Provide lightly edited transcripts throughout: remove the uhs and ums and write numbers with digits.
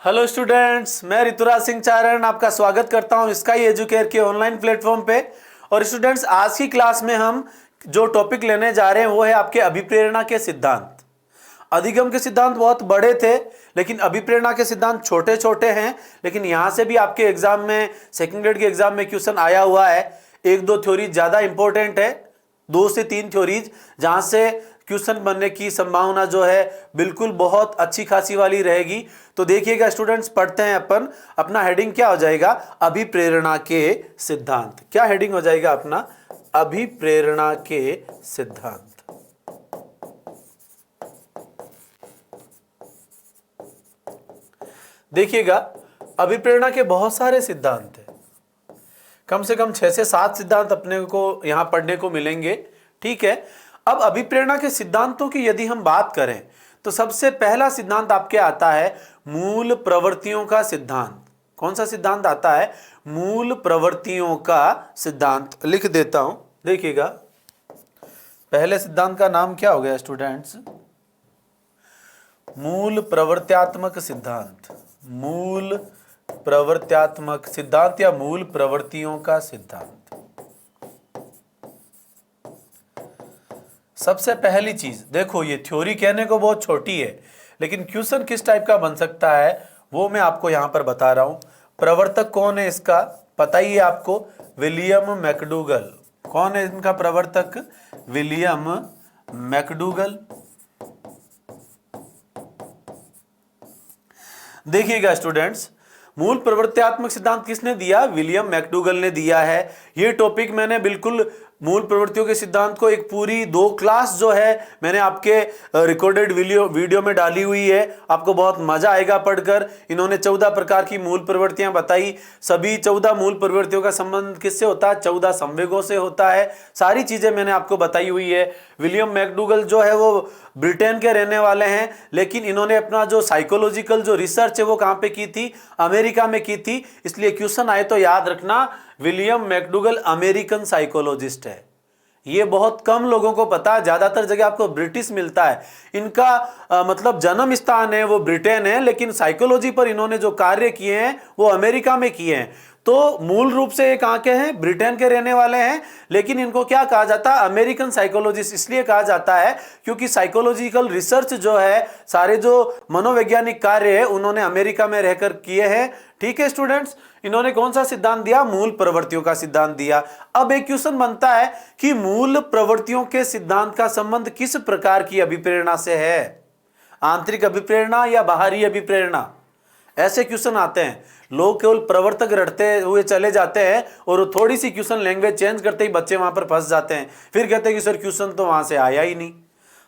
Hello students, मैं ऋतुराज सिंह चारण आपका स्वागत करता हूं स्काई एजुकेयर के ऑनलाइन प्लेटफॉर्म पे। और स्टूडेंट्स, आज की क्लास में हम जो टॉपिक लेने जा रहे हैं वो है आपके अभिप्रेरणा के सिद्धांत। अधिगम के सिद्धांत बहुत बड़े थे, लेकिन अभिप्रेरणा के सिद्धांत छोटे छोटे हैं। लेकिन यहाँ से भी आपके एग्जाम में, सेकेंड ग्रेड के एग्जाम में क्वेश्चन आया हुआ है। एक दो थ्योरी ज़्यादा इंपॉर्टेंट है, 2 से 3 थ्योरीज जहाँ से क्वेश्चन बनने की संभावना जो है बिल्कुल बहुत अच्छी खासी वाली रहेगी। तो देखिएगा स्टूडेंट्स, पढ़ते हैं अपन। अपना हेडिंग क्या हो जाएगा? अभिप्रेरणा के सिद्धांत। क्या हेडिंग हो जाएगा अपना? अभिप्रेरणा के सिद्धांत। देखिएगा, अभिप्रेरणा के बहुत सारे सिद्धांत हैं। कम से कम 6 से 7 सिद्धांत अपने को यहां पढ़ने को मिलेंगे। ठीक है, अब अभिप्रेरणा के सिद्धांतों की यदि हम बात करें तो सबसे पहला सिद्धांत आपके आता है मूल प्रवृत्तियों का सिद्धांत। कौन सा सिद्धांत आता है? मूल प्रवृत्तियों का सिद्धांत। लिख देता हूं, देखिएगा। पहले सिद्धांत का नाम क्या हो गया स्टूडेंट्स? मूल प्रवृत्त्यात्मक सिद्धांत। मूल प्रवृत्त्यात्मक सिद्धांत या मूल प्रवृत्तियों का सिद्धांत। सबसे पहली चीज देखो, ये थ्योरी कहने को बहुत छोटी है, लेकिन क्वेश्चन किस टाइप का बन सकता है वो मैं आपको यहां पर बता रहा हूं। प्रवर्तक कौन है इसका? पता ही है आपको, विलियम मैकडूगल। कौन है इनका प्रवर्तक? William McDougall. देखिएगा स्टूडेंट्स, मूल प्रवृत्त्यात्मक सिद्धांत किसने दिया? विलियम मैकडूगल ने दिया है। ये टॉपिक मैंने बिल्कुल मूल प्रवृत्तियों के सिद्धांत को एक पूरी 2 क्लास जो है मैंने आपके रिकॉर्डेड वीडियो में डाली हुई है। आपको बहुत मजा आएगा पढ़कर। इन्होंने 14 प्रकार की मूल प्रवृत्तियां बताई। सभी 14 मूल प्रवृत्तियों का संबंध किससे होता है? 14 संवेगों से होता है। सारी चीजें मैंने आपको बताई हुई है। विलियम मैकडूगल जो है वो ब्रिटेन के रहने वाले हैं, लेकिन इन्होंने अपना जो साइकोलॉजिकल जो रिसर्च है वो कहां पे की थी? अमेरिका में की थी। इसलिए क्वेश्चन आए तो याद रखना, विलियम मैकडूगल अमेरिकन साइकोलॉजिस्ट है। ये बहुत कम लोगों को पता है। ज्यादातर जगह आपको ब्रिटिश मिलता है। इनका मतलब जन्म स्थान है वो ब्रिटेन है, लेकिन साइकोलॉजी पर इन्होंने जो कार्य किए हैं वो अमेरिका में किए हैं। तो मूल रूप से ये कहां के हैं? ब्रिटेन के रहने वाले हैं, लेकिन इनको क्या कहा जाता है? अमेरिकन साइकोलॉजिस्ट इसलिए कहा जाता है क्योंकि साइकोलॉजिकल रिसर्च जो है, सारे जो मनोवैज्ञानिक कार्य है उन्होंने अमेरिका में रहकर किए हैं। ठीक है स्टूडेंट्स, इन्होंने कौन सा सिद्धांत दिया? मूल प्रवृत्तियों का सिद्धांत दिया। अब एक क्वेश्चन बनता है कि मूल प्रवृत्तियों के सिद्धांत का संबंध किस प्रकार की अभिप्रेरणा से है? आंतरिक अभिप्रेरणा या बाहरी अभिप्रेरणा? ऐसे क्वेश्चन आते हैं। लोग केवल प्रवर्तक रटते हुए चले जाते हैं और थोड़ी सी क्वेश्चन लैंग्वेज चेंज करते ही बच्चे वहां पर फंस जाते हैं। फिर कहते हैं कि सर क्वेश्चन तो वहां से आया ही नहीं।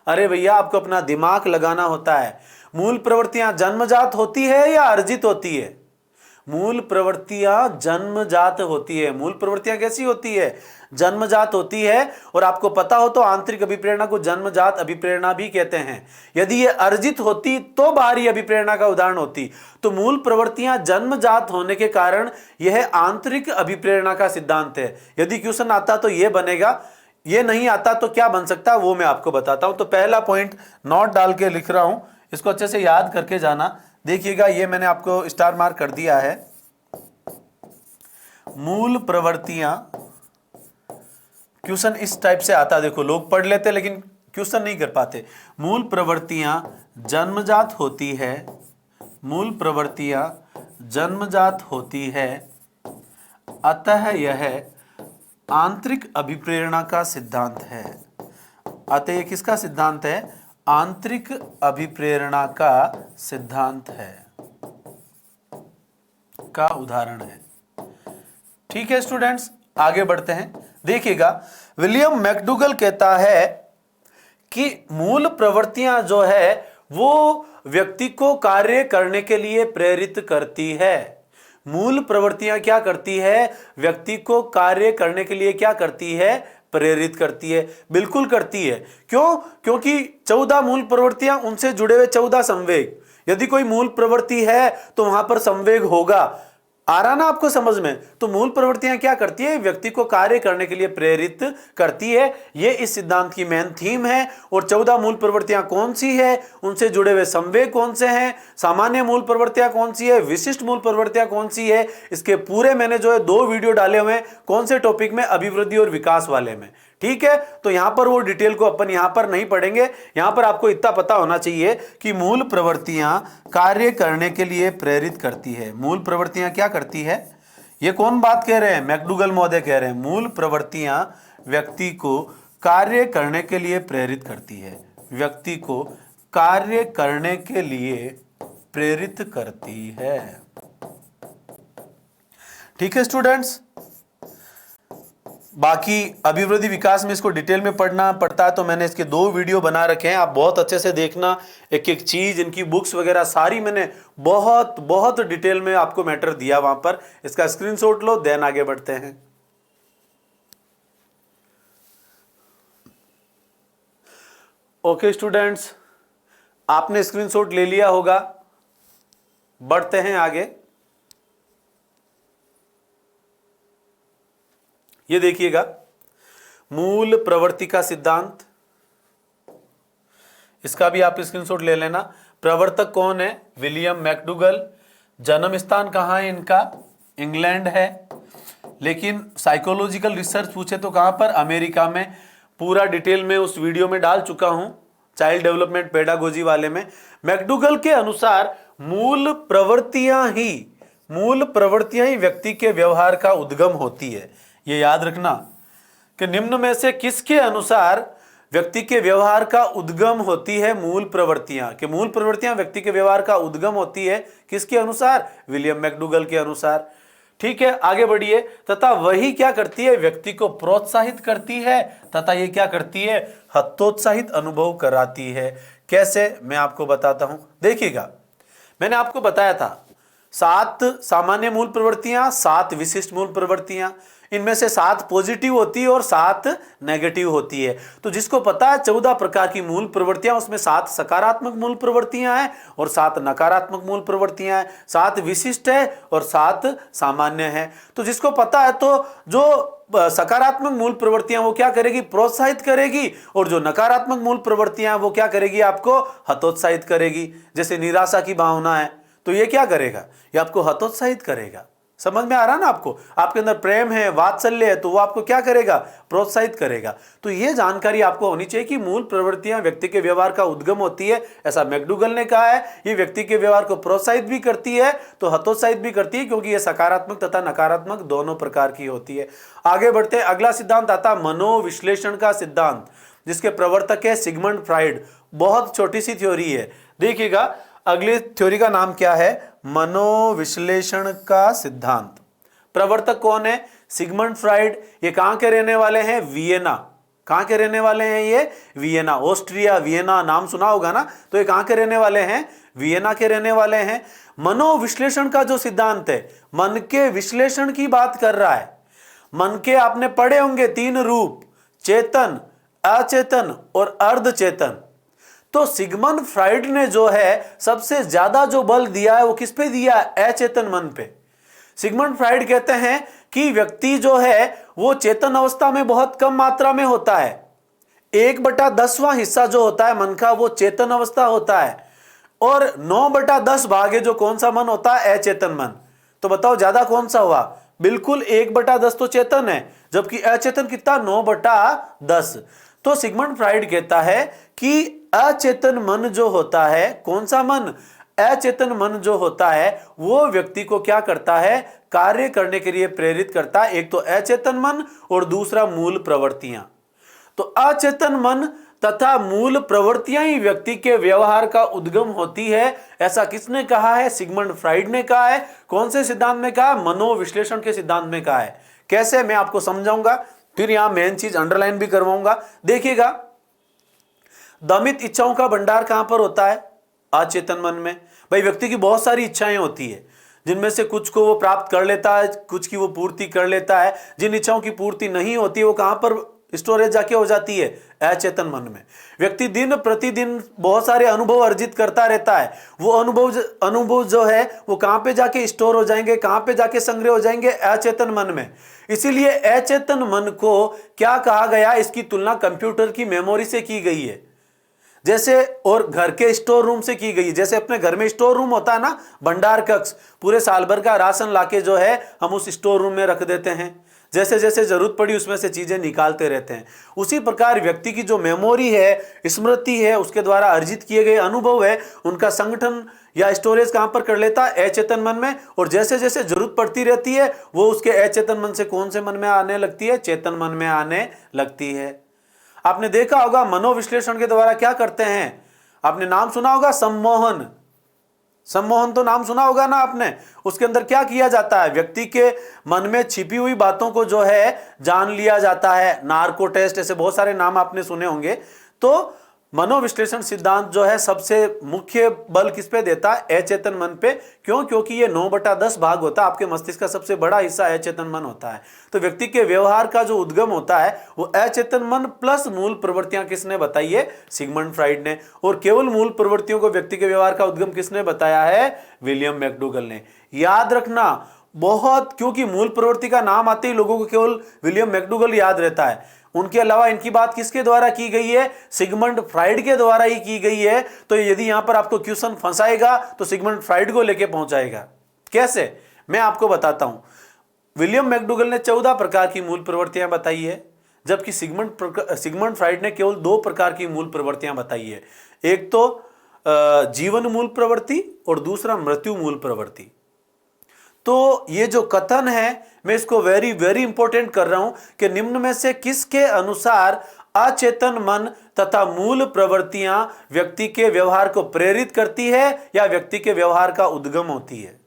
अरे भैया, आपको अपना दिमाग लगाना होता है। मूल प्रवृत्तियां जन्मजात होती है या अर्जित होती है? मूल प्रवृत्तियां जन्मजात होती है। मूल प्रवृत्तियां कैसी होती है? जन्मजात होती है। और आपको पता हो तो आंतरिक अभिप्रेरणा को जन्मजात अभिप्रेरणा भी कहते हैं। यदि ये अर्जित होती तो बाहरी अभिप्रेरणा का उदाहरण होती। तो मूल प्रवृत्तियां जन्मजात होने के कारण यह आंतरिक अभिप्रेरणा का सिद्धांत है। यदि क्वेश्चन आता तो यह बनेगा, ये नहीं आता तो क्या बन सकता वो मैं आपको बताता हूं। तो पहला पॉइंट नोट डाल के लिख रहा हूं, इसको अच्छे से याद करके जाना। देखिएगा, ये मैंने आपको स्टार मार्क कर दिया है। मूल प्रवृत्तियां, क्वेश्चन इस टाइप से आता है। देखो, लोग पढ़ लेते लेकिन क्वेश्चन नहीं कर पाते। मूल प्रवृत्तियां जन्मजात होती है। मूल प्रवृत्तियां जन्मजात होती है, अतः यह आंतरिक अभिप्रेरणा का सिद्धांत है। अतः यह किसका सिद्धांत है? आंतरिक अभिप्रेरणा का सिद्धांत है, का उदाहरण है। ठीक है स्टूडेंट्स, आगे बढ़ते हैं। देखिएगा, विलियम मैकडूगल कहता है कि मूल प्रवृत्तियां जो है वो व्यक्ति को कार्य करने के लिए प्रेरित करती है। मूल प्रवृत्तियां क्या करती है? व्यक्ति को कार्य करने के लिए क्या करती है? प्रेरित करती है। बिल्कुल करती है। क्यों? क्योंकि 14 मूल प्रवृत्तियां, उनसे जुड़े हुए 14 संवेग। यदि कोई मूल प्रवृत्ति है तो वहां पर संवेग होगा। आ रहा ना आपको समझ में? तो मूल प्रवृत्तियां क्या करती है? व्यक्ति को कार्य करने के लिए प्रेरित करती है। ये इस सिद्धांत की मेन थीम है। और 14 मूल प्रवृत्तियां कौन सी है, उनसे जुड़े हुए संवेग कौन से हैं, सामान्य मूल प्रवृत्तियां कौन सी है, विशिष्ट मूल प्रवृत्तियां कौन सी है, इसके पूरे मैंने जो है 2 वीडियो डाले हुए हैं। कौन से टॉपिक में? अभिवृद्धि और विकास वाले में। ठीक है, तो यहां पर वो डिटेल को अपन यहां पर नहीं पढ़ेंगे। यहां पर आपको इतना पता होना चाहिए कि मूल प्रवृत्तियां कार्य करने के लिए प्रेरित करती है। मूल प्रवृत्तियां क्या करती है? ये कौन बात कह रहे हैं? मैकडूगल महोदय कह रहे हैं। मूल प्रवृत्तियां व्यक्ति को कार्य करने के लिए प्रेरित करती है। व्यक्ति को कार्य करने के लिए प्रेरित करती है। ठीक है स्टूडेंट्स, बाकी अभिवृद्धि विकास में इसको डिटेल में पढ़ना पड़ता है, तो मैंने इसके 2 वीडियो बना रखे हैं। आप बहुत अच्छे से देखना, एक एक चीज, इनकी बुक्स वगैरह सारी मैंने बहुत बहुत डिटेल में आपको मैटर दिया वहां पर। इसका स्क्रीनशॉट लो, देन आगे बढ़ते हैं। ओके स्टूडेंट्स, आपने स्क्रीनशॉट ले लिया होगा। बढ़ते हैं आगे। ये देखिएगा, मूल प्रवृत्ति का सिद्धांत, इसका भी आप स्क्रीनशॉट ले लेना। प्रवर्तक कौन है? William McDougall. जन्म स्थान कहां है इनका? इंग्लैंड है। लेकिन साइकोलॉजिकल रिसर्च पूछे तो कहां पर? अमेरिका में। पूरा डिटेल में उस वीडियो में डाल चुका हूं, चाइल्ड डेवलपमेंट पेडागोजी वाले में। मैकडूगल के अनुसार मूल प्रवृत्तियां ही व्यक्ति के व्यवहार का उद्गम होती है। ये याद रखना कि निम्न में से किसके अनुसार व्यक्ति के व्यवहार का उद्गम होती है? मूल प्रवृत्तियां। कि मूल प्रवृत्तियां व्यक्ति के व्यवहार का उद्गम होती है किसके अनुसार? विलियम मैकडूगल के अनुसार। ठीक है, आगे बढ़िए। तथा वही क्या करती है? व्यक्ति को प्रोत्साहित करती है, तथा ये क्या करती है? हतोत्साहित अनुभव कराती है। कैसे? मैं आपको बताता हूं, देखिएगा। मैंने आपको बताया था 7 सामान्य मूल प्रवृत्तियां, 7 विशिष्ट मूल प्रवृत्तियां। इनमें से 7 पॉजिटिव होती है और 7 नेगेटिव होती है। तो जिसको पता है 14 प्रकार की मूल प्रवृत्तियां, उसमें 7 सकारात्मक मूल प्रवृत्तियां हैं और 7 नकारात्मक मूल प्रवृत्तियां हैं। 7 विशिष्ट है और 7 सामान्य है। तो जिसको पता है, तो जो सकारात्मक मूल प्रवृत्तियां वो क्या करेगी? प्रोत्साहित करेगी। और जो नकारात्मक मूल प्रवृत्तियां वो क्या करेगी? आपको हतोत्साहित करेगी। जैसे निराशा की भावना है, तो ये क्या करेगा? ये आपको हतोत्साहित करेगा। समझ में आ रहा ना आपको? आपके अंदर प्रेम है, वात्सल्य है, तो वो आपको क्या करेगा? प्रोत्साहित करेगा। तो ये जानकारी आपको होनी चाहिए कि मूल प्रवृत्तियां व्यक्ति के व्यवहार का उद्गम होती है, ऐसा मैकडूगल ने कहा है। ये व्यक्ति के व्यवहार को प्रोत्साहित भी करती है, तो हतोत्साहित भी करती है, क्योंकि ये सकारात्मक तथा नकारात्मक दोनों प्रकार की होती है। आगे बढ़ते हैं। अगला सिद्धांत आता मनोविश्लेषण का सिद्धांत, जिसके प्रवर्तक है सिगमंड फ्राइड। बहुत छोटी सी थ्योरी है, देखिएगा। अगली थ्योरी का नाम क्या है? मनोविश्लेषण का सिद्धांत। प्रवर्तक कौन है? Sigmund Freud. ये कहां के रहने वाले हैं? वियना। कहां के रहने वाले हैं ये? Vienna, Austria. वियना नाम सुना होगा ना? तो ये कहां के रहने वाले हैं? वियना के रहने वाले हैं। मनोविश्लेषण का जो सिद्धांत है, मन के विश्लेषण की बात कर रहा है। मन के आपने पढ़े होंगे 3 रूप, चेतन, अचेतन और अर्धचेतन। तो सिगमंड फ्राइड ने जो है सबसे ज्यादा जो बल दिया है वो किस पे दिया है? अचेतन मन पे। सिगमंड फ्राइड कहते हैं कि व्यक्ति जो है वो चेतन अवस्था में बहुत कम मात्रा में होता है। 1/10वां हिस्सा जो होता है मन का, वो चेतन अवस्था होता है। और 9/10 भाग है जो कौन सा मन होता है? अचेतन मन। तो बताओ ज्यादा कौन सा हुआ? बिल्कुल 1/10 तो चेतन है, जबकि अचेतन कितना? 9/10। तो सिगमंड फ्राइड कहता है कि अचेतन मन जो होता है, कौन सा मन? अचेतन मन जो होता है वो व्यक्ति को क्या करता है? कार्य करने के लिए प्रेरित करता है। एक तो अचेतन मन और दूसरा मूल प्रवृत्तियां। तो अचेतन मन तथा मूल प्रवृत्तियां ही व्यक्ति के व्यवहार का उद्गम होती है। ऐसा किसने कहा है? सिगमंड फ्राइड ने कहा है। कौन से सिद्धांत में कहा? मनोविश्लेषण के सिद्धांत में कहा है। कैसे? मैं आपको समझाऊंगा, फिर यहां मेन चीज अंडरलाइन भी करवाऊंगा। देखिएगा, दमित इच्छाओं का भंडार कहां पर होता है? अचेतन मन में। भाई व्यक्ति की बहुत सारी इच्छाएं होती है, जिनमें से कुछ को वो प्राप्त कर लेता है, कुछ की वो पूर्ति कर लेता है। जिन इच्छाओं की पूर्ति नहीं होती है वो कहां पर स्टोरेज जाके हो जाती है अचेतन मन में। व्यक्ति दिन प्रतिदिन बहुत सारे अनुभव अर्जित करता रहता है। वो अनुभव जो है वो कहां पे जाके स्टोर हो जाएंगे, कहां पे जाके संग्रह हो जाएंगे, अचेतन मन में। इसीलिए अचेतन मन को क्या कहा गया, इसकी तुलना कंप्यूटर की मेमोरी से की गई है, जैसे और घर के स्टोर रूम से की गई। जैसे अपने घर में स्टोर रूम होता है ना, भंडार कक्ष, पूरे साल भर का राशन लाके जो है हम उस स्टोर रूम में रख देते हैं, जैसे जैसे जरूरत पड़ी उसमें से चीजें निकालते रहते हैं। उसी प्रकार व्यक्ति की जो मेमोरी है, स्मृति है, उसके द्वारा अर्जित किए गए अनुभव है, उनका संगठन या स्टोरेज कहां पर कर लेता है, अचेतन मन में। और जैसे जैसे जरूरत पड़ती रहती है वो उसके अचेतन मन से कौन से मन में आने लगती है, चेतन मन में आने लगती है। आपने देखा होगा मनोविश्लेषण के द्वारा क्या करते हैं, आपने नाम सुना होगा सम्मोहन। सम्मोहन तो नाम सुना होगा ना आपने। उसके अंदर क्या किया जाता है, व्यक्ति के मन में छिपी हुई बातों को जो है जान लिया जाता है। नार्को टेस्ट, ऐसे बहुत सारे नाम आपने सुने होंगे। तो मनोविश्लेषण सिद्धांत जो है सबसे मुख्य बल किस पे देता है, अचेतन मन पे। क्यों? क्योंकि ये 9/10 भाग होता है, आपके मस्तिष्क का सबसे बड़ा हिस्सा अचेतन मन होता है। तो व्यक्ति के व्यवहार का जो उद्गम होता है वो अचेतन मन प्लस मूल प्रवृत्तियां किसने बताई है, सिगमंड फ्राइड ने। और केवल मूल प्रवृत्तियों को व्यक्ति के व्यवहार का उद्गम किसने बताया है, विलियम मैकडूगल ने। याद रखना बहुत, क्योंकि मूल प्रवृत्ति का नाम आते ही लोगों को केवल विलियम मैकडूगल याद रहता है। उनके अलावा इनकी बात किसके द्वारा की गई है, सिगमंड फ्राइड के द्वारा ही की गई है। तो यदि यहां पर आपको क्वेश्चन फंसाएगा तो सिगमंड फ्राइड को लेके पहुंचाएगा। कैसे, मैं आपको बताता हूं। विलियम मैकडूगल ने 14 प्रकार की मूल प्रवृत्तियां बताई है, जबकि सिगमंड फ्राइड ने केवल 2 प्रकार की मूल प्रवृत्तियां बताई है। एक तो जीवन मूल प्रवृत्ति और दूसरा मृत्यु मूल प्रवृत्ति। तो ये जो कथन है मैं इसको वेरी वेरी इंपॉर्टेंट कर रहा हूं कि निम्न में से किसके अनुसार अचेतन मन तथा मूल प्रवृत्तियां व्यक्ति के व्यवहार को प्रेरित करती है या व्यक्ति के व्यवहार का उद्गम होती है।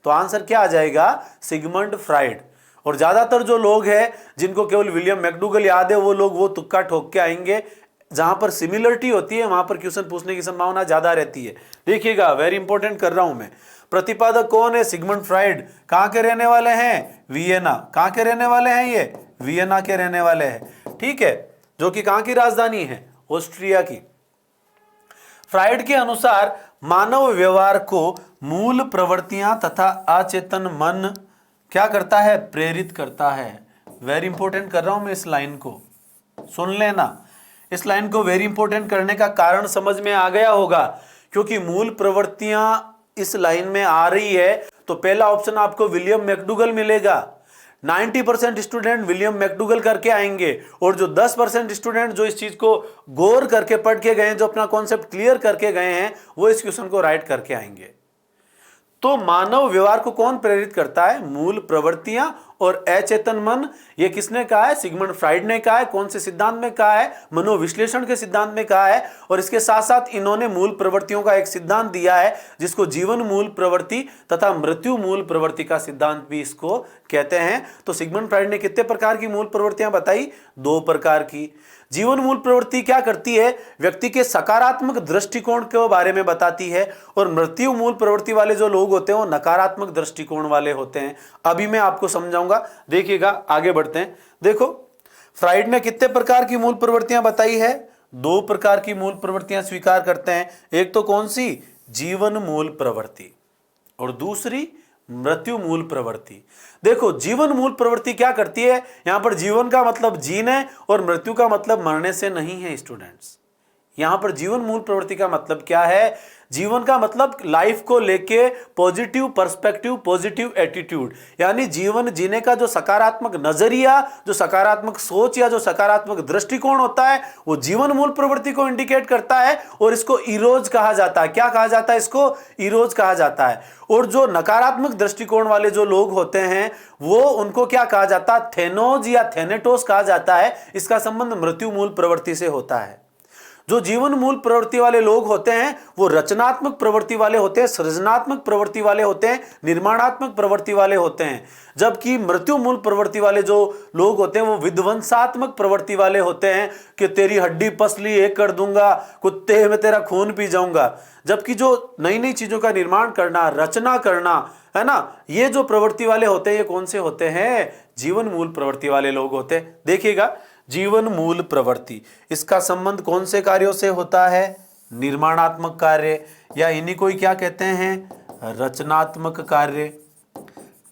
तो आंसर क्या आ जाएगा, सिगमंड फ्राइड। और ज्यादातर जो लोग हैं जिनको केवल विलियम मैकडूगल याद है वो लोग वो तुक्का ठोक के आएंगे। जहां पर सिमिलरिटी होती है वहां पर क्वेश्चन पूछने की संभावना ज्यादा रहती है। देखिएगा, वेरी इंपॉर्टेंट कर रहा हूं मैं। प्रतिपादक कौन है, सिगमंड फ्राइड। कहां के रहने वाले हैं, वियना। कहां के रहने वाले हैं ये, वियना के रहने वाले हैं, ठीक है, जो कि कहां की राजधानी है, ऑस्ट्रिया की। फ्राइड के अनुसार मानव व्यवहार को मूल प्रवृत्तियां तथा अचेतन मन क्या करता है, प्रेरित करता है। वेरी इंपॉर्टेंट कर रहा हूं मैं इस लाइन को, सुन लेना। इस लाइन को वेरी इंपॉर्टेंट करने का कारण समझ में आ गया होगा, क्योंकि मूल प्रवृत्तियां इस लाइन में आ रही है। तो पहला ऑप्शन आपको विलियम मैकडूगल मिलेगा। 90% स्टूडेंट विलियम मैकडूगल करके आएंगे और जो 10% स्टूडेंट जो इस चीज को गौर करके पढ़ के गए हैं, जो अपना कॉन्सेप्ट क्लियर करके गए हैं, वो इस क्वेश्चन को राइट करके आएंगे। तो मानव व्यवहार को कौन प्रेरित करता है, मूल प्रवृत्तियां और अचेतन मन। ये किसने कहा है, सिगमंड फ्राइड ने कहा है। कौन से सिद्धांत में कहा है, मनोविश्लेषण के सिद्धांत में कहा है। और इसके साथ साथ इन्होंने मूल प्रवृत्तियों का एक सिद्धांत दिया है जिसको जीवन मूल प्रवृत्ति तथा मृत्यु मूल प्रवृत्ति का सिद्धांत भी इसको कहते हैं। तो सिगमंड फ्राइड ने कितने प्रकार की मूल प्रवृत्तियां बताई, 2 प्रकार की। जीवन मूल प्रवृत्ति क्या करती है, व्यक्ति के सकारात्मक दृष्टिकोण के बारे में बताती है। और मृत्यु मूल प्रवृत्ति वाले जो लोग होते हैं वो नकारात्मक दृष्टिकोण वाले होते हैं। अभी मैं आपको समझाऊंगा, देखिएगा, आगे बढ़ते हैं। देखो, फ्राइड ने कितने प्रकार की मूल प्रवृत्तियां बताई है, 2 प्रकार की मूल प्रवृत्तियां स्वीकार करते हैं। एक तो कौन सी, जीवन मूल प्रवृत्ति, और दूसरी मृत्यु मूल प्रवृत्ति। देखो, जीवन मूल प्रवृत्ति क्या करती है, यहां पर जीवन का मतलब जीने और मृत्यु का मतलब मरने से नहीं है स्टूडेंट्स। यहां पर जीवन मूल प्रवृत्ति का मतलब क्या है, जीवन का मतलब लाइफ को लेके पॉजिटिव पर्सपेक्टिव, पॉजिटिव एटीट्यूड, यानी जीवन जीने का जो सकारात्मक नजरिया, जो सकारात्मक सोच या जो सकारात्मक दृष्टिकोण होता है, वो जीवन मूल प्रवृत्ति को इंडिकेट करता है। और इसको इरोज कहा जाता है। क्या कहा जाता है, इसको इरोज कहा जाता है। और जो नकारात्मक दृष्टिकोण वाले जो लोग होते हैं वो उनको क्या कहा जाता है, थेनोज या थेनेटोस कहा जाता है। इसका संबंध मृत्यु मूल प्रवृत्ति से होता है। जो जीवन मूल प्रवृत्ति वाले लोग होते हैं वो रचनात्मक प्रवृत्ति वाले होते हैं, सृजनात्मक प्रवृत्ति वाले होते हैं, निर्माणात्मक प्रवृत्ति वाले होते हैं। जबकि मृत्यु मूल प्रवृत्ति वाले जो लोग होते हैं वो विध्वंसात्मक प्रवृत्ति वाले होते हैं कि तेरी हड्डी पसली एक कर दूंगा, कुत्ते में तेरा खून पी जाऊंगा। जबकि जो नई नई चीजों का निर्माण करना, रचना करना, है ना, ये जो प्रवृत्ति वाले होते हैं ये कौन से होते हैं, जीवन मूल प्रवृत्ति वाले लोग होते हैं। देखिएगा, जीवन मूल प्रवृत्ति, इसका संबंध कौन से कार्यों से होता है? निर्माणात्मक कार्य, या इन्हीं को ही क्या कहते हैं? रचनात्मक कार्य।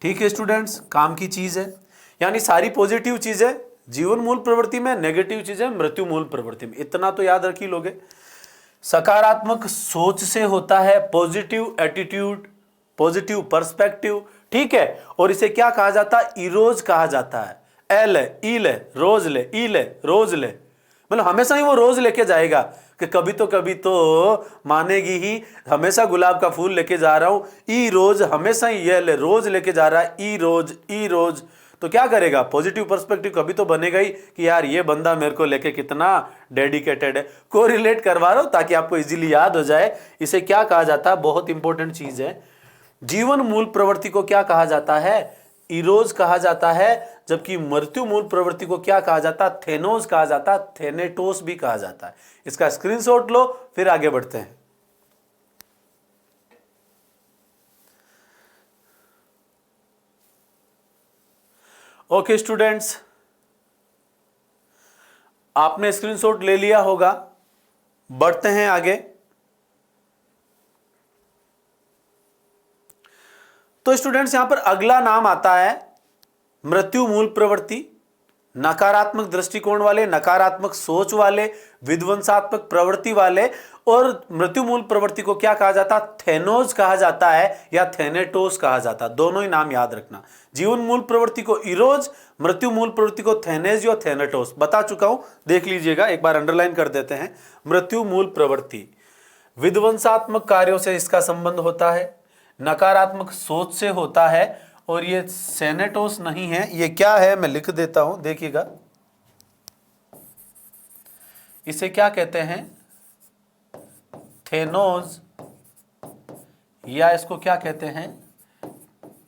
ठीक है स्टूडेंट्स, काम की चीज है, यानी सारी पॉजिटिव चीजें जीवन मूल प्रवृत्ति में, नेगेटिव चीजें मृत्यु मूल प्रवृत्ति में। इतना तो याद रख ही लोगे। सकारात्मक सोच से होता है पॉजिटिव एटीट्यूड, पॉजिटिव पर्सपेक्टिव। ठीक है, और इसे क्या कहा जाता है? इरोज कहा जाता है। एल है, ई ले, रोज ले, ई ले, रोज ले, मतलब हमेशा ही वो रोज लेके जाएगा कि कभी तो मानेगी ही, हमेशा गुलाब का फूल लेके जा रहा हूं, ई रोज, हमेशा ही ये ले, रोज लेके जा रहा है, ई रोज, ई रोज। तो क्या करेगा? पॉजिटिव पर्सपेक्टिव कभी तो बनेगा ही कि यार ये बंदा मेरे को लेके कितना डेडिकेटेड है। कोरिलेट करवा रहा हूं ताकि आपको इजीली याद हो जाए। इसे क्या कहा जाता है? बहुत इंपॉर्टेंट चीज है। जीवन मूल प्रवृत्ति को क्या कहा जाता है? इरोज कहा जाता है, जबकि मृत्यु मूल प्रवृत्ति को क्या कहा जाता है? थेनोस कहा जाता है, थेनेटोस भी कहा जाता है। इसका स्क्रीनशॉट लो, फिर आगे बढ़ते हैं। ओके स्टूडेंट्स, आपने स्क्रीनशॉट ले लिया होगा, बढ़ते हैं आगे। तो स्टूडेंट्स यहां पर अगला नाम आता है मृत्यु मूल प्रवृत्ति। नकारात्मक दृष्टिकोण वाले, नकारात्मक सोच वाले, विध्वंसात्मक प्रवृत्ति वाले, और मृत्यु मूल प्रवृत्ति को क्या कहा जाता है? थेनोस कहा जाता है या थेनेटोस कहा जाता है। दोनों ही नाम याद रखना। जीवन मूल प्रवृत्ति को इरोज, मृत्यु मूल प्रवृत्ति को थेनेज या थेनेटोस। बता चुका हूं, देख लीजिएगा, एक बार अंडरलाइन कर देते हैं। मृत्यु मूल प्रवृत्ति विध्वंसात्मक कार्यों से इसका संबंध होता है, नकारात्मक सोच से होता है, और ये सेनेटोस नहीं है। ये क्या है मैं लिख देता हूं, देखिएगा। इसे क्या कहते हैं? थेनोस, या इसको क्या कहते हैं?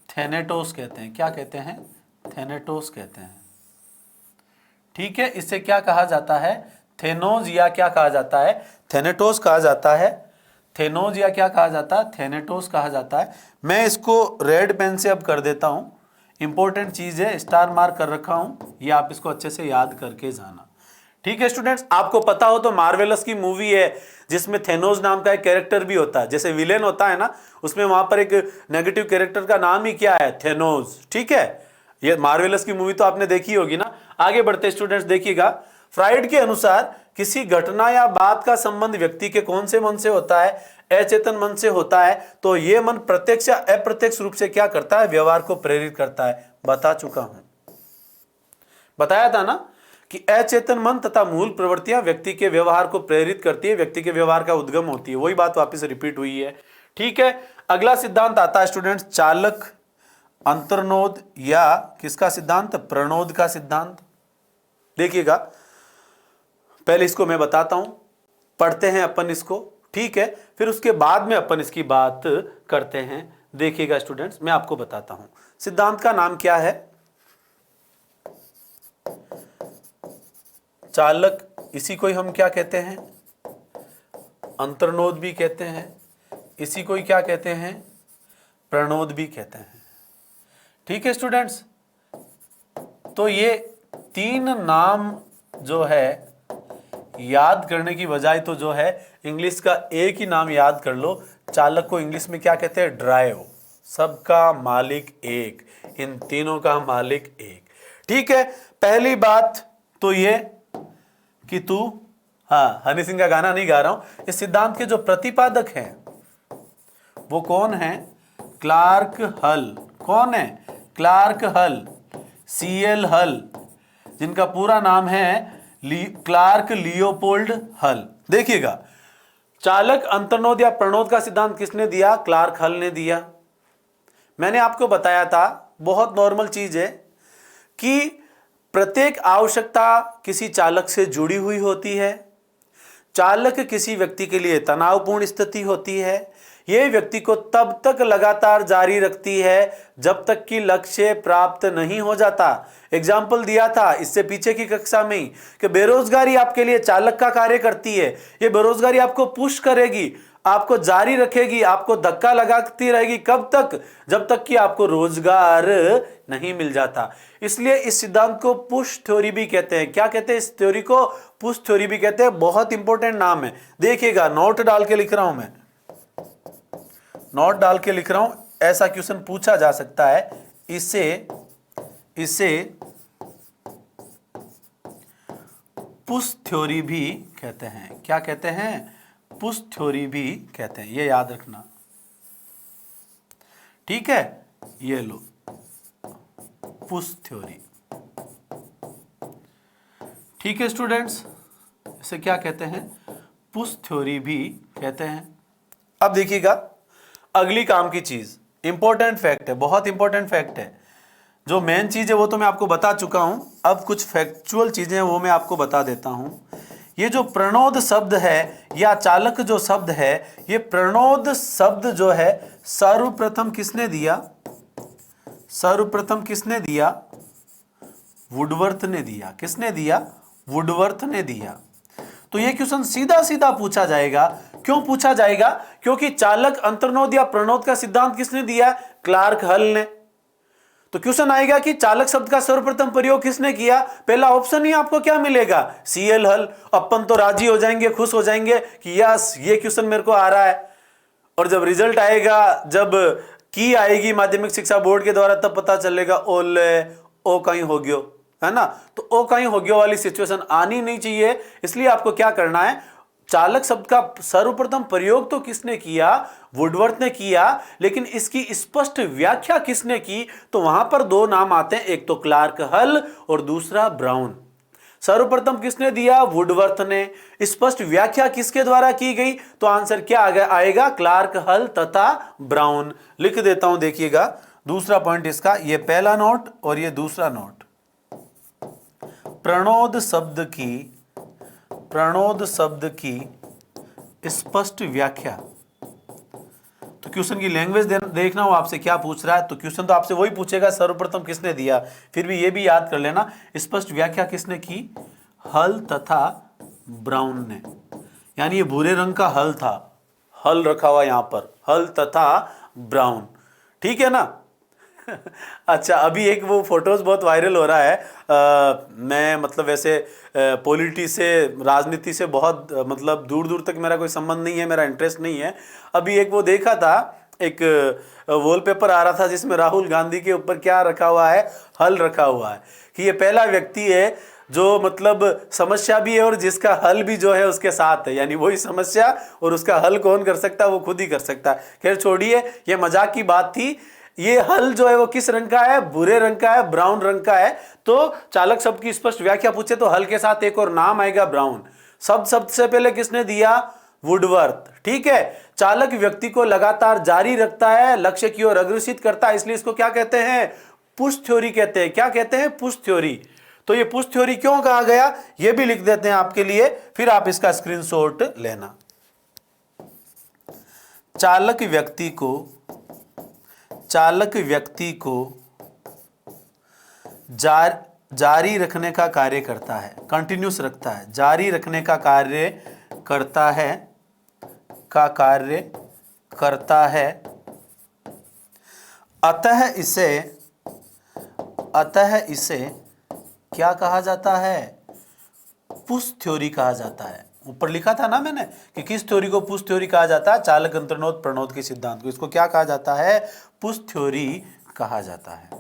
थेनेटोस कहते हैं। क्या कहते हैं? थेनेटोस कहते हैं। ठीक है, इसे क्या कहा जाता है? थेनोस, या क्या कहा जाता है? थेनेटोस कहा जाता है। थेनोस या क्या कहा जाता है? थेनेटोस कहा जाता है। मैं इसको रेड पेन से अब कर देता हूं। इंपॉर्टेंट चीज है, स्टार मार्क कर रखा हूं, ये आप इसको अच्छे से याद करके जाना। ठीक है स्टूडेंट्स, आपको पता हो तो मार्वेलस की मूवी है जिसमें थेनोस नाम का एक कैरेक्टर भी होता है। जैसे विलेन होता है ना, उसमें वहां पर एक नेगेटिव कैरेक्टर का नाम ही क्या है? थेनोस। ठीक है, ये मार्वेलस की मूवी तो आपने देखी होगी ना। आगे बढ़ते स्टूडेंट्स, देखिएगा। फ्राइड के अनुसार किसी घटना या बात का संबंध व्यक्ति के कौन से मन से होता है? अचेतन मन से होता है। तो यह मन प्रत्यक्ष या अप्रत्यक्ष रूप से क्या करता है? व्यवहार को प्रेरित करता है। बता चुका हूं, बताया था ना कि अचेतन मन तथा मूल प्रवृत्तियां व्यक्ति के व्यवहार को प्रेरित करती है, व्यक्ति के व्यवहार का उद्गम होती है। वही बात वापस रिपीट हुई है। ठीक है, अगला सिद्धांत आता है स्टूडेंट्स चालक अंतर्नोद, या किसका सिद्धांत? प्रणोद का सिद्धांत। देखिएगा, पहले इसको मैं बताता हूं, पढ़ते हैं अपन इसको। ठीक है, फिर उसके बाद में अपन इसकी बात करते हैं। देखिएगा स्टूडेंट्स, मैं आपको बताता हूं सिद्धांत का नाम क्या है। चालक, इसी को ही हम क्या कहते हैं? अंतर्नोद भी कहते हैं। इसी को ही क्या कहते हैं? प्रणोद भी कहते हैं। ठीक है स्टूडेंट्स, तो ये तीन नाम जो है याद करने की बजाय तो जो है इंग्लिश का एक ही नाम याद कर लो। चालक को इंग्लिश में क्या कहते हैं? ड्राइव। सबका मालिक एक, इन तीनों का मालिक एक। ठीक है, पहली बात तो ये कि तू, हाँ, हनी सिंह का गाना नहीं गा रहा हूं। इस सिद्धांत के जो प्रतिपादक हैं वो कौन है? क्लार्क हल। कौन है? क्लार्क हल, CL हल, जिनका पूरा नाम है क्लार्क लियोपोल्ड हल। देखिएगा, चालक अंतर्नोद या प्रणोद का सिद्धांत किसने दिया? क्लार्क हल ने दिया। मैंने आपको बताया था, बहुत नॉर्मल चीज है कि प्रत्येक आवश्यकता किसी चालक से जुड़ी हुई होती है। चालक किसी व्यक्ति के लिए तनावपूर्ण स्थिति होती है। यह व्यक्ति को तब तक लगातार जारी रखती है जब तक कि लक्ष्य प्राप्त नहीं हो जाता। एग्जाम्पल दिया था इससे पीछे की कक्षा में ही कि बेरोजगारी आपके लिए चालक का कार्य करती है। ये बेरोजगारी आपको पुश करेगी। आपको जारी रखेगी, आपको धक्का लगाती रहेगी। कब तक? जब तक कि आपको रोजगार नहीं मिल जाता। इसलिए इस सिद्धांत को पुश थ्योरी भी कहते हैं। क्या कहते हैं इस थ्योरी को? पुश थ्योरी भी कहते हैं। बहुत इंपॉर्टेंट नाम है, देखिएगा, नोट डाल के लिख रहा हूं मैं, नोट डाल के लिख रहा हूं। ऐसा क्वेश्चन पूछा जा सकता है। इसे पुश थ्योरी भी कहते हैं। क्या कहते हैं? पुश थ्योरी भी कहते हैं, ये याद रखना, ठीक है। ये लो, पुश थ्योरी, ठीक है स्टूडेंट्स, इसे क्या कहते हैं? पुश थ्योरी भी कहते हैं। अब देखिएगा, अगली काम की चीज, इंपॉर्टेंट फैक्ट है, बहुत इंपॉर्टेंट फैक्ट है। जो मेन चीज है वो तो मैं आपको बता चुका हूं, अब कुछ फैक्चुअल चीजें हैं वो मैं आपको बता देता हूं। ये जो प्रणोद शब्द है या चालक जो शब्द है, ये प्रणोद शब्द जो है सर्वप्रथम किसने दिया? सर्वप्रथम किसने दिया? वुडवर्थ ने दिया। किसने दिया? वुडवर्थ ने दिया। तो ये क्वेश्चन सीधा सीधा पूछा जाएगा। क्यों पूछा जाएगा? क्योंकि चालक अंतर्नोद या प्रणोद का सिद्धांत किसने दिया? क्लार्क हल ने। तो क्वेश्चन आएगा कि चालक शब्द का सर्वप्रथम प्रयोग किसने किया? पहला ऑप्शन ही आपको क्या मिलेगा? सीएल हल। अपन तो राजी हो जाएंगे, खुश हो जाएंगे कि यस, ये क्वेश्चन मेरे को आ रहा है। और जब रिजल्ट आएगा, जब की आएगी माध्यमिक शिक्षा बोर्ड के द्वारा, तब पता चलेगा ओले ओ कहीं हो गयो, है ना। तो ओ कहीं हो गयो वाली सिचुएशन आनी नहीं चाहिए। इसलिए आपको क्या करना है? चालक शब्द का सर्वप्रथम प्रयोग तो किसने किया? वुडवर्थ ने किया। लेकिन इसकी स्पष्ट व्याख्या किसने की? तो वहां पर दो नाम आते हैं, एक तो क्लार्क हल और दूसरा ब्राउन। सर्वप्रथम किसने दिया? वुडवर्थ ने। स्पष्ट व्याख्या किसके द्वारा की गई? तो आंसर क्या आएगा? क्लार्क हल तथा ब्राउन। लिख देता हूं, देखिएगा दूसरा पॉइंट इसका, ये पहला नोट और ये दूसरा नोट। प्रणोद शब्द की स्पष्ट व्याख्या। तो क्वेश्चन की लैंग्वेज देखना हो आपसे क्या पूछ रहा है। तो क्वेश्चन तो आपसे वही पूछेगा, सर्वप्रथम किसने दिया। फिर भी ये भी याद कर लेना, स्पष्ट व्याख्या किसने की? हल तथा ब्राउन ने। यानी ये भूरे रंग का हल था, हल रखा हुआ यहां पर, हल तथा ब्राउन, ठीक है ना। अच्छा, अभी एक वो फोटोज बहुत वायरल हो रहा है। मैं मतलब वैसे पॉलिटी से, राजनीति से बहुत मतलब दूर दूर तक मेरा कोई संबंध नहीं है, मेरा इंटरेस्ट नहीं है। अभी एक वो देखा था, एक वॉलपेपर आ रहा था जिसमें राहुल गांधी के ऊपर क्या रखा हुआ है? हल रखा हुआ है कि ये पहला व्यक्ति है जो मतलब समस्या भी है और जिसका हल भी जो है उसके साथ है। यानी वही समस्या और उसका हल कौन कर सकता है? वो खुद ही कर सकता है। खैर छोड़िए, ये मजाक की बात थी। ये हल जो है वो किस रंग का है? भूरे रंग का है, ब्राउन रंग का है। तो चालक शब्द की स्पष्ट व्याख्या पूछे तो हल के साथ एक और नाम आएगा, ब्राउन। शब्द से पहले किसने दिया? वुडवर्थ, ठीक है। चालक व्यक्ति को लगातार जारी रखता है, लक्ष्य की ओर अग्रसित करता है, इसलिए इसको क्या कहते हैं? पुश थ्योरी कहते हैं। क्या कहते हैं? Push theory. तो ये पुश थ्योरी क्यों कहा गया, ये भी लिख देते हैं आपके लिए, फिर आप इसका स्क्रीनशॉट लेना। चालक व्यक्ति को जारी रखने का कार्य करता है, कंटिन्यूस रखता है, जारी रखने का कार्य करता है, अतः इसे क्या कहा जाता है? पुश थ्योरी कहा जाता है। ऊपर लिखा था ना मैंने कि किस थ्योरी को पुश थ्योरी कहा जाता है? चालक अंतर्नोद प्रणोद के सिद्धांत को। इसको क्या कहा जाता है? पुश थ्योरी कहा जाता है।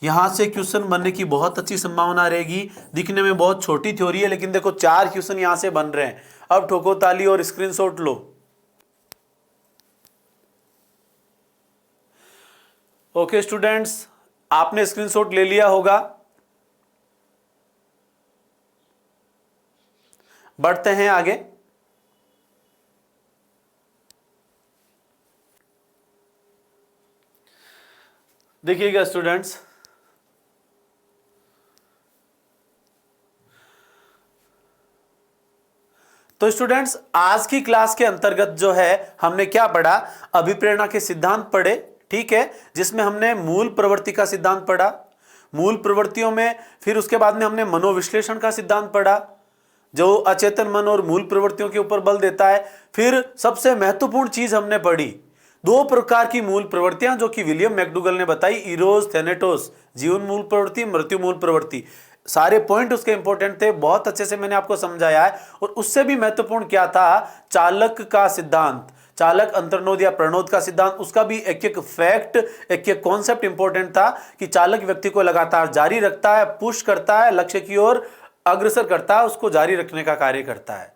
यहां से क्वेश्चन बनने की बहुत अच्छी संभावना रहेगी। दिखने में बहुत छोटी थ्योरी है, लेकिन देखो 4 क्वेश्चन यहां से बन रहे हैं। अब ठोको ताली और स्क्रीनशॉट लो। ओके स्टूडेंट्स, आपने स्क्रीनशॉट ले लिया होगा। बढ़ते हैं आगे। देखिएगा स्टूडेंट्स, तो स्टूडेंट्स आज की क्लास के अंतर्गत जो है हमने क्या पढ़ा? अभिप्रेरणा के सिद्धांत पढ़े, ठीक है, जिसमें हमने मूल प्रवृत्ति का सिद्धांत पढ़ा। मूल प्रवृत्तियों में फिर उसके बाद में हमने मनोविश्लेषण का सिद्धांत पढ़ा, जो अचेतन मन और मूल प्रवृत्तियों के ऊपर बल देता है। फिर सबसे महत्वपूर्ण चीज हमने पढ़ी, दो प्रकार की मूल प्रवृत्तियां जो कि विलियम मैकडूगल ने बताई, इरोस थैनेटोस, जीवन मूल प्रवृत्ति, मृत्यु मूल प्रवृत्ति। सारे पॉइंट उसके इंपॉर्टेंट थे, बहुत अच्छे से मैंने आपको समझाया है। और उससे भी महत्वपूर्ण क्या था, चालक का सिद्धांत, चालक अंतर्नोद या प्रणोद का सिद्धांत, उसका भी एक एक फैक्ट, एक एक कॉन्सेप्ट इंपॉर्टेंट था कि चालक व्यक्ति को लगातार जारी रखता है, पुश करता है, लक्ष्य की ओर अग्रसर करता है, उसको जारी रखने का कार्य करता है।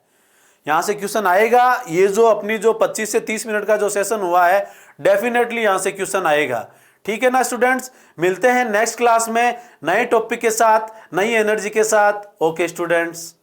यहां से क्वेश्चन आएगा, ये जो अपनी जो 25 से 30 मिनट का जो सेशन हुआ है, डेफिनेटली यहां से क्वेश्चन आएगा। ठीक है ना स्टूडेंट्स, मिलते हैं नेक्स्ट क्लास में नए टॉपिक के साथ, नई एनर्जी के साथ। Okay students.